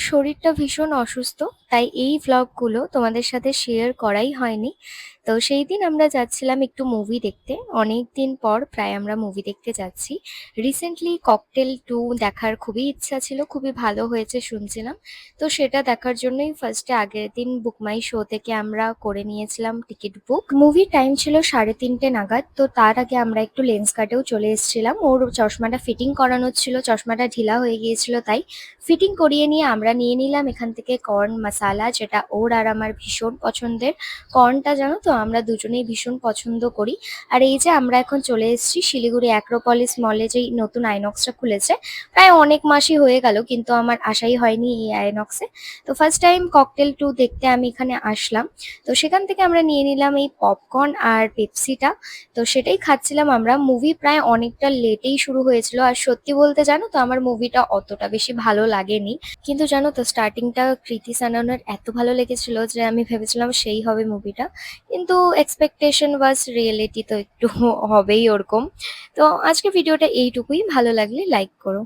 শরীরটা ভীষণ অসুস্থ। তাই এই ভ্লগগুলো তোমাদের সাথে শেয়ার করাই হয়নি। তো সেইদিন আমরা যাচ্ছিলাম একটু মুভি দেখতে। অনেকদিন পর প্রায় আমরা মুভি দেখতে যাচ্ছি। রিসেন্টলি ককটেল 2 দেখার খুবই ইচ্ছা ছিল, খুবই ভালো হয়েছে শুনছিলাম। তো সেটা দেখার জন্যই ফার্স্টে আগের দিন বুক মাই শো থেকে আমরা করে নিয়েছিলাম টিকিট বুক। মুভির টাইম ছিল 3:30 নাগাদ। তো তার আগে আমরা একটু লেন্স কার্টেও চলে এসেছিলাম, ওর চশমাটা ফিটিং করানোর ছিল, চশমাটা ঢিলা হয়ে গিয়েছিল, তাই ফিটিং করিয়ে নিয়ে আমরা নিয়ে নিলাম এখান থেকে কর্ন মশালা, যেটা ওর আর আমার ভীষণ পছন্দের। কর্নটা জানো তো আমরা দুজনেই ভীষণ পছন্দ করি। আর এই যে আমরা এখন চলে এসেছি শিলিগুড়ি অ্যাক্রোপলিস মলে, যেই নতুন আইনক্সটা খুলেছে। প্রায় অনেক মাসই হয়ে গেল, কিন্তু আমার আশাই হয়নি এই আইনক্সে। তো ফার্স্ট টাইম ককটেল 2 দেখতে আমি এখানে আসলাম। তো সেখান থেকে আমরা নিয়ে নিলাম এই পপকর্ন আর পেপসিটা। তো সেটাই খাচ্ছিলাম আমরা। মুভি প্রায় অনেকটা লেটেই শুরু হয়েছিল, আর সত্যি বলতে জানো তো আমার মুভিটা অতটা বেশি ভালো লাগেনি। কিন্তু জানো তো স্টার্টিংটা কৃতি সাননের এত ভালো লেগেছিল যে আমি ভেবেছিলাম সেই হবে মুভিটা। কিন্তু এক্সপেকটেশন ওয়াজ রিয়েলিটি তো একটু হবেই ওরকম। তো আজকে ভিডিওটা এইটুকুই। ভালো লাগলে লাইক করো।